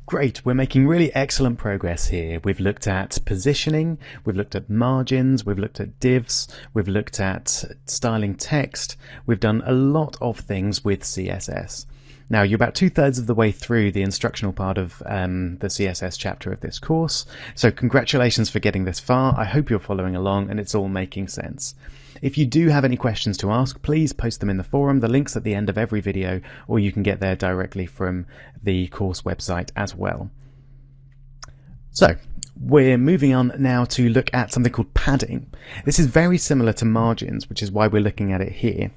Great, we're making really excellent progress here. We've looked at positioning, we've looked at margins, we've looked at divs, we've looked at styling text. We've done a lot of things with CSS. Now, you're about 2/3 of the way through the instructional part of the CSS chapter of this course, so congratulations for getting this far. I hope you're following along and it's all making sense. If you do have any questions to ask, please post them in the forum. The link's at the end of every video, or you can get there directly from the course website as well. So, we're moving on now to look at something called padding. This is very similar to margins, which is why we're looking at it here.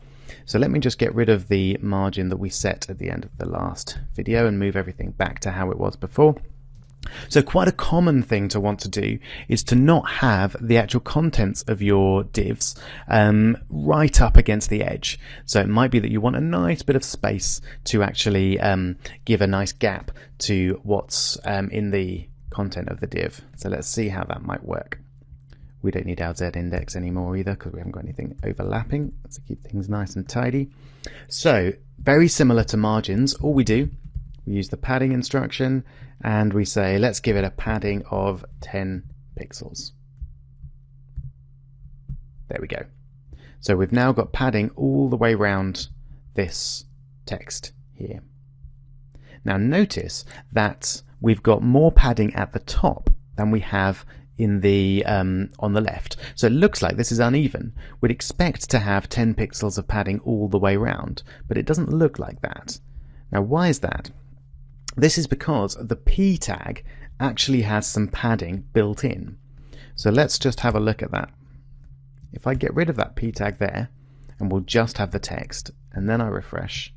So let me just get rid of the margin that we set at the end of the last video and move everything back to how it was before. So quite a common thing to want to do is to not have the actual contents of your divs right up against the edge. So it might be that you want a nice bit of space to actually give a nice gap to what's in the content of the div. So let's see how that might work. We don't need our Z index anymore either because we haven't got anything overlapping. Let's keep things nice and tidy. So very similar to margins, all we do, we use the padding instruction and we say, let's give it a padding of 10 pixels. There we go. So we've now got padding all the way around this text here. Now notice that we've got more padding at the top than we have in the on the left. So it looks like this is uneven. We'd expect to have 10 pixels of padding all the way around, but it doesn't look like that. Now why is that? This is because the P tag actually has some padding built in. So let's just have a look at that. If I get rid of that P tag there, and we'll just have the text, and then I refresh.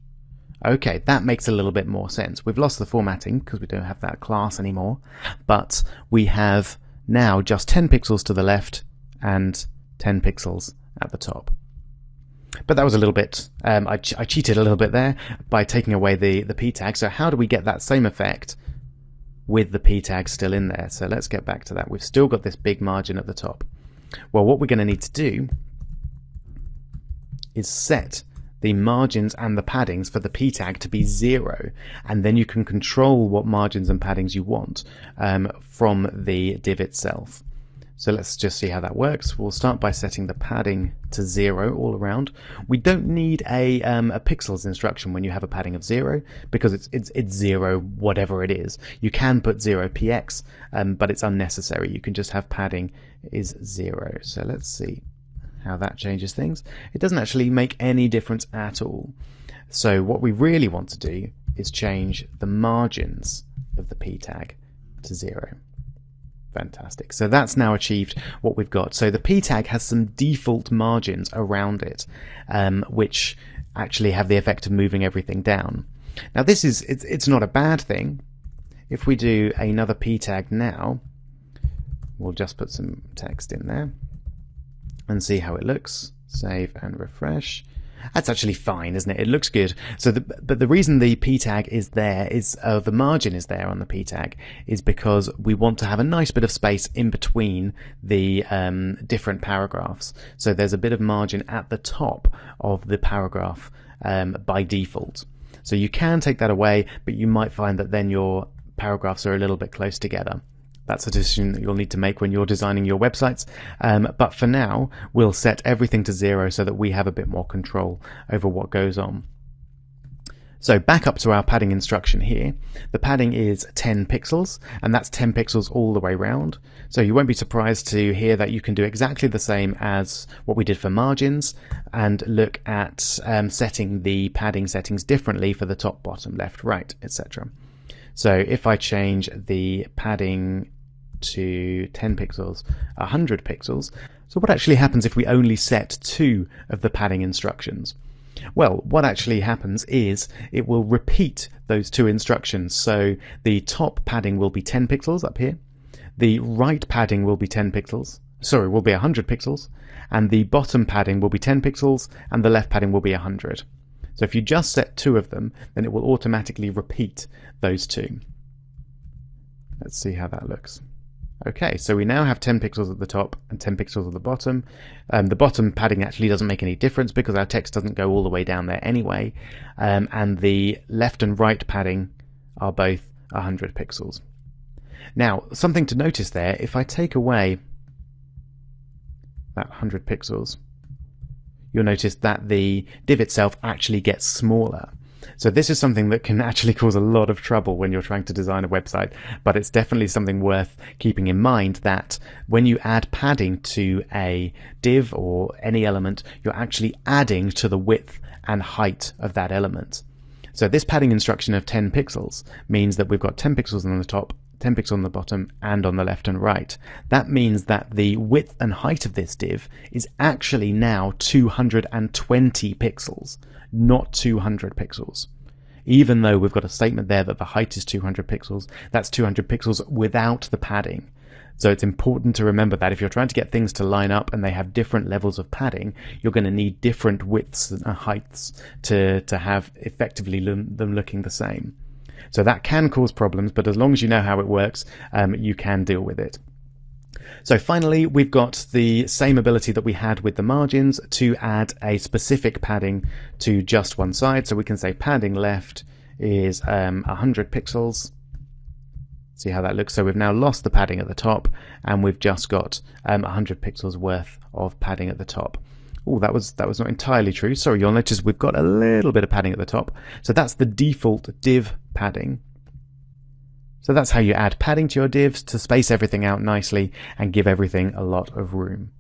Okay, that makes a little bit more sense. We've lost the formatting because we don't have that class anymore, but we have now just 10 pixels to the left and 10 pixels at the top. But that was a little bit, I cheated a little bit there by taking away the P tag. So how do we get that same effect with the P tag still in there? So let's get back to that. We've still got this big margin at the top. Well, what we're going to need to do is set the margins and the paddings for the P tag to be 0, and then you can control what margins and paddings you want from the div itself. So let's just see how that works. We'll start by setting the padding to 0 all around. We don't need a pixels instruction when you have a padding of 0 because it's 0 whatever it is. You can put 0px, but it's unnecessary. You can just have padding is 0. So let's see how that changes things. It doesn't actually make any difference at all. So what we really want to do is change the margins of the P tag to 0. Fantastic. So that's now achieved what we've got. So the P tag has some default margins around it, which actually have the effect of moving everything down. Now this is, it's not a bad thing. If we do another P tag now, we'll just put some text in there and see how it looks. Save and refresh. That's actually fine, isn't it? It looks good. So, but the reason the P tag is there is the margin is there on the P tag is because we want to have a nice bit of space in between the different paragraphs. So there's a bit of margin at the top of the paragraph by default. So you can take that away, but you might find that then your paragraphs are a little bit close together. That's a decision that you'll need to make when you're designing your websites. But for now, we'll set everything to 0 so that we have a bit more control over what goes on. So back up to our padding instruction here. The padding is 10 pixels, and that's 10 pixels all the way round. So you won't be surprised to hear that you can do exactly the same as what we did for margins and look at setting the padding settings differently for the top, bottom, left, right, etc. So if I change the padding to 10 pixels, 100 pixels, so what actually happens if we only set 2 of the padding instructions? Well, what actually happens is it will repeat those 2 instructions. So the top padding will be 10 pixels up here, the right padding will be 10 pixels, sorry, will be 100 pixels, and the bottom padding will be 10 pixels, and the left padding will be 100. So if you just set 2 of them, then it will automatically repeat those 2. Let's see how that looks. Okay, so we now have 10 pixels at the top and 10 pixels at the bottom. The bottom padding actually doesn't make any difference because our text doesn't go all the way down there anyway. And the left and right padding are both 100 pixels. Now, something to notice there, if I take away that 100 pixels, you'll notice that the div itself actually gets smaller. So this is something that can actually cause a lot of trouble when you're trying to design a website, but it's definitely something worth keeping in mind, that when you add padding to a div or any element, you're actually adding to the width and height of that element. So this padding instruction of 10 pixels means that we've got 10 pixels on the top, 10 pixels on the bottom, and on the left and right. That means that the width and height of this div is actually now 220 pixels, not 200 pixels. Even though we've got a statement there that the height is 200 pixels, that's 200 pixels without the padding. So it's important to remember that if you're trying to get things to line up and they have different levels of padding, you're going to need different widths and heights to have effectively them looking the same. So that can cause problems, but as long as you know how it works, you can deal with it. So finally, we've got the same ability that we had with the margins to add a specific padding to just one side. So we can say padding left is 100 pixels. See how that looks? So we've now lost the padding at the top, and we've just got 100 pixels worth of padding at the top. Oh, that was not entirely true. Sorry, you'll notice we've got a little bit of padding at the top. So that's the default div padding. So that's how you add padding to your divs to space everything out nicely and give everything a lot of room.